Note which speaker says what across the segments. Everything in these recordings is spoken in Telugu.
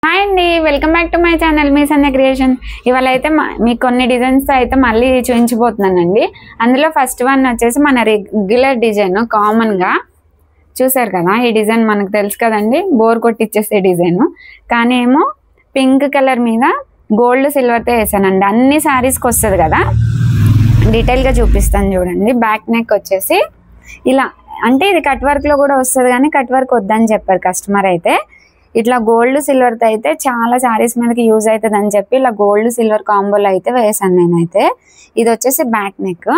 Speaker 1: హాయ్ అండి, welcome back to my channel me Sandhya creation. ఇవాళ అయితే మీకు కొన్ని డిజైన్స్ అయితే మళ్ళీ చూపించబోతున్నానండి. అందులో ఫస్ట్ వన్ వచ్చేసి మన రెగ్యులర్ డిజైన్, కామన్గా చూసారు కదా. ఈ డిజైన్ మనకు తెలుసు కదండి, బోర్ కొట్టిచ్చేసే డిజైన్. కానీ ఏమో పింక్ కలర్ మీద గోల్డ్ సిల్వర్తో వేసానండి. అన్ని శారీస్కి వస్తుంది కదా, డీటెయిల్గా చూపిస్తాను చూడండి. బ్యాక్ నెక్ వచ్చేసి ఇలా, అంటే ఇది కట్ వర్క్లో కూడా వస్తుంది కానీ కట్ వర్క్ వద్దని చెప్పారు కస్టమర్. అయితే ఇట్లా గోల్డ్ సిల్వర్తో అయితే చాలా శారీస్ మీదకి యూజ్ అవుతుంది అని చెప్పి ఇలా గోల్డ్ సిల్వర్ కాంబోలో అయితే వేసాను నేనైతే. ఇది వచ్చేసి బ్యాక్ నెక్,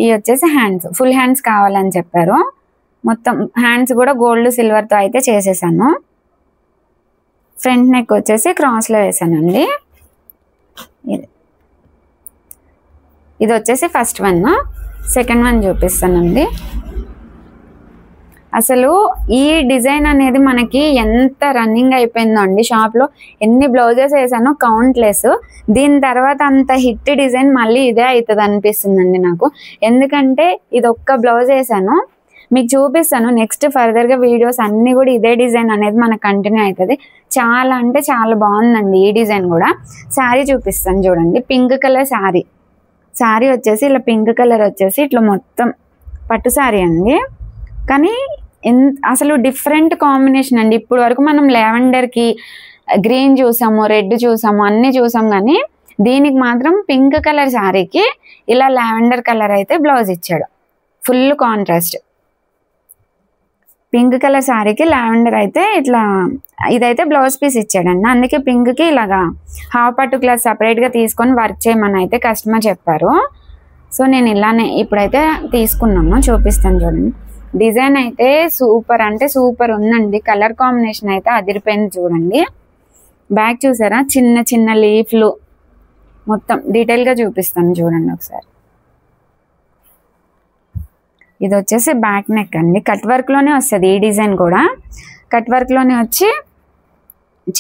Speaker 1: ఇది వచ్చేసి హ్యాండ్స్, ఫుల్ హ్యాండ్స్ కావాలని చెప్పారు. మొత్తం హ్యాండ్స్ కూడా గోల్డ్ సిల్వర్తో అయితే చేసేసాను. ఫ్రంట్ నెక్ వచ్చేసి క్రాస్లో వేసానండి. ఇది వచ్చేసి ఫస్ట్ వన్. సెకండ్ వన్ చూపిస్తానండి. అసలు ఈ డిజైన్ అనేది మనకి ఎంత రన్నింగ్ అయిపోయిందో అండి. షాప్లో ఎన్ని బ్లౌజెస్ వేసానో కౌంట్లెస్. దీని తర్వాత అంత హిట్ డిజైన్ మళ్ళీ ఇదే అవుతుంది అనిపిస్తుందండి నాకు. ఎందుకంటే ఇది ఒక్క బ్లౌజ్ వేసాను, మీకు చూపిస్తాను నెక్స్ట్ ఫర్దర్గా వీడియోస్ అన్నీ కూడా ఇదే డిజైన్ అనేది మనకు కంటిన్యూ అవుతుంది. చాలా అంటే చాలా బాగుందండి ఈ డిజైన్ కూడా. శారీ చూపిస్తాను చూడండి. పింక్ కలర్ శారీ వచ్చేసి ఇలా పింక్ కలర్ వచ్చేసి ఇట్లా మొత్తం పట్టు శారీ అండి. కానీ అసలు డిఫరెంట్ కాంబినేషన్ అండి. ఇప్పుడు వరకు మనం లావెండర్కి గ్రీన్ చూసాము, రెడ్ చూసాము, అన్నీ చూసాం. కానీ దీనికి మాత్రం పింక్ కలర్ శారీకి ఇలా లావెండర్ కలర్ అయితే బ్లౌజ్ ఇచ్చాడు. Full contrast. పింక్ కలర్ శారీకి లావెండర్ అయితే ఇట్లా, ఇదైతే బ్లౌజ్ పీస్ ఇచ్చాడండి. అందుకే పింక్కి ఇలాగా హాఫ్ పట్టు క్లాత్ సపరేట్గా తీసుకొని వర్క్ చేయమని అయితే కస్టమర్ చెప్పారు. సో నేను ఇలానే ఇప్పుడైతే తీసుకున్నాము, చూపిస్తాను చూడండి. డిజైన్ అయితే సూపర్ అంటే సూపర్ ఉందండి. కలర్ కాంబినేషన్ అయితే అదిరిపోయింది చూడండి. బ్యాక్ చూసారా, చిన్న చిన్న లీఫ్లు, మొత్తం డీటెయిల్గా చూపిస్తాను చూడండి ఒకసారి. ఇది వచ్చేసి బ్యాక్ నెక్ అండి. కట్ వర్క్లోనే వస్తుంది ఈ డిజైన్ కూడా. కట్ వర్క్లోనే వచ్చి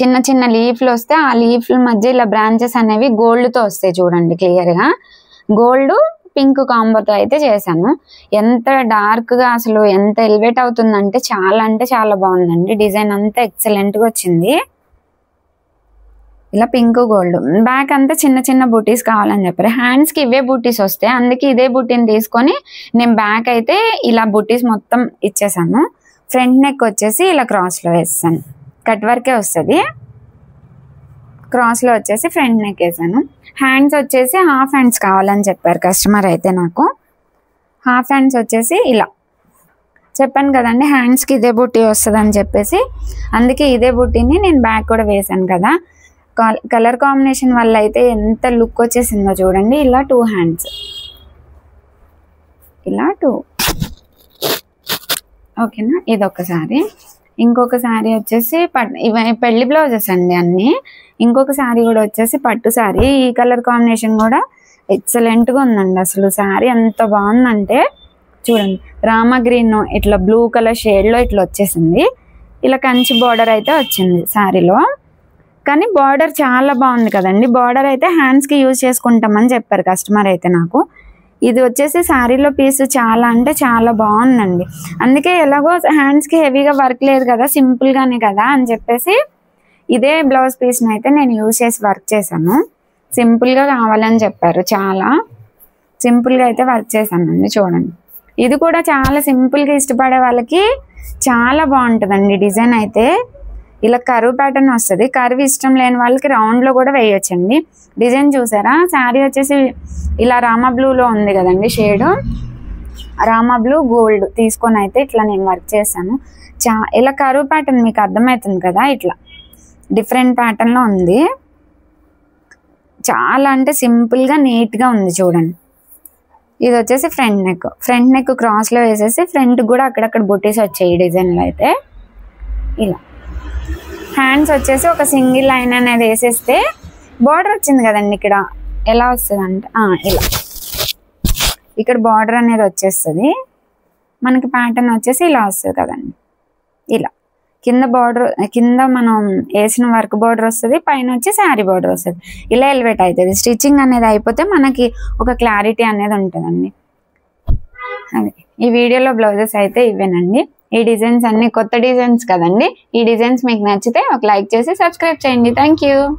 Speaker 1: చిన్న చిన్న లీఫ్లు వస్తే ఆ లీఫ్ల మధ్య ఇలా బ్రాంచెస్ అనేవి గోల్డ్తో వస్తాయి చూడండి క్లియర్గా. గోల్డ్ పింక్ కాంబోతో అయితే చేశాను. ఎంత డార్క్గా అసలు ఎంత ఎలివేట్ అవుతుందంటే చాలా బాగుందండి. డిజైన్ అంతా ఎక్సలెంట్గా వచ్చింది. ఇలా పింక్ గోల్డ్. బ్యాక్ అంతా చిన్న చిన్న బూటీస్ కావాలని చెప్పారు. హ్యాండ్స్కి ఇవే బూటీస్ వస్తాయి, అందుకే ఇదే బూటీని తీసుకొని నేను బ్యాక్ అయితే ఇలా బూటీస్ మొత్తం ఇచ్చేసాను. ఫ్రంట్ నెక్ వచ్చేసి ఇలా క్రాస్లో వేస్తాను. కట్ వర్కే వస్తుంది. క్రాస్లో వచ్చేసి ఫ్రంట్ నెక్ వేసాను. హ్యాండ్స్ వచ్చేసి హాఫ్ హ్యాండ్స్ కావాలని చెప్పారు కస్టమర్. అయితే నాకు హాఫ్ హ్యాండ్స్ వచ్చేసి ఇలా చెప్పాను కదండి, హ్యాండ్స్కి ఇదే బూటీ వస్తుంది అని చెప్పేసి, అందుకే ఇదే బూటీని నేను బ్యాక్ కూడా వేసాను కదా. కలర్ కాంబినేషన్ వల్ల అయితే ఎంత లుక్ వచ్చేసిందో చూడండి. ఇలా 2 హ్యాండ్స్, ఇలా 2. ఓకేనా. ఇదొకసారి. ఇంకొక శారీ వచ్చేసి పెళ్లి బ్లౌజెస్ అండి అన్నీ. ఇంకొక శారీ కూడా వచ్చేసి పట్టు శారీ. ఈ కలర్ కాంబినేషన్ కూడా ఎక్సలెంట్గా ఉందండి. అసలు శారీ ఎంత బాగుందంటే చూడండి. రామా గ్రీన్ ఇట్లా బ్లూ కలర్ షేడ్లో ఇట్లా వచ్చేసింది. ఇలా కంచి బార్డర్ అయితే వచ్చింది శారీలో. కానీ బార్డర్ చాలా బాగుంది కదండి. బార్డర్ అయితే హ్యాండ్స్కి యూజ్ చేసుకుంటామని చెప్పారు కస్టమర్ అయితే నాకు. ఇది వచ్చేసి శారీలో పీస్ చాలా అంటే చాలా బాగుందండి. అందుకే ఎలాగో హ్యాండ్స్కి హెవీగా వర్క్ లేదు కదా, సింపుల్గానే కదా అని చెప్పేసి ఇదే బ్లౌజ్ పీస్ని అయితే నేను యూజ్ చేసి వర్క్ చేశాను. సింపుల్గా కావాలని చెప్పారు, చాలా సింపుల్గా అయితే వర్క్ చేశానండి. చూడండి, ఇది కూడా చాలా సింపుల్గా ఇష్టపడే వాళ్ళకి చాలా బాగుంటుందండి డిజైన్ అయితే. ఇలా కర్వ్ ప్యాటర్న్ వస్తుంది. కర్వ్ ఇష్టం లేని వాళ్ళకి రౌండ్లో కూడా వేయొచ్చండి. డిజైన్ చూసారా. శారీ వచ్చేసి ఇలా రామా బ్లూలో ఉంది కదండి షేడు. రామా బ్లూ గోల్డ్ తీసుకొని అయితే ఇట్లా నేను వర్క్ చేశాను. ఇలా కర్వ్ ప్యాటర్న్ మీకు అర్థమవుతుంది కదా, ఇట్లా డిఫరెంట్ ప్యాటర్న్లో ఉంది. చాలా అంటే సింపుల్గా నీట్గా ఉంది చూడండి. ఇది వచ్చేసి ఫ్రంట్ నెక్ క్రాస్లో వేసేసి ఫ్రంట్ కూడా అక్కడక్కడ బుటీస్ వచ్చాయి ఈ డిజైన్లో అయితే. ఇలా హ్యాండ్స్ వచ్చేసి ఒక సింగిల్ లైన్ అనేది వేసేస్తే బార్డర్ వచ్చింది కదండి. ఇక్కడ ఎలా వస్తుంది అంటే ఇలా ఇక్కడ బార్డర్ అనేది వచ్చేస్తుంది మనకి. ప్యాటర్న్ వచ్చేసి ఇలా వస్తుంది కదండి. ఇలా కింద మనం వేసిన వర్క్ బార్డర్ వస్తుంది, పైన వచ్చి శారీ బార్డర్ వస్తుంది. ఇలా ఎలివేట్ అవుతుంది. స్టిచ్చింగ్ అనేది అయిపోతే మనకి ఒక క్లారిటీ అనేది ఉంటుందండి. అదే ఈ వీడియోలో బ్లౌజెస్ అయితే ఇవేనండి. ఈ డిజైన్స్ అన్ని కొత్త డిజైన్స్ కదండి. ఈ డిజైన్స్ మీకు నచ్చితే ఒక లైక్ చేసి సబ్స్క్రైబ్ చేయండి. Thank you.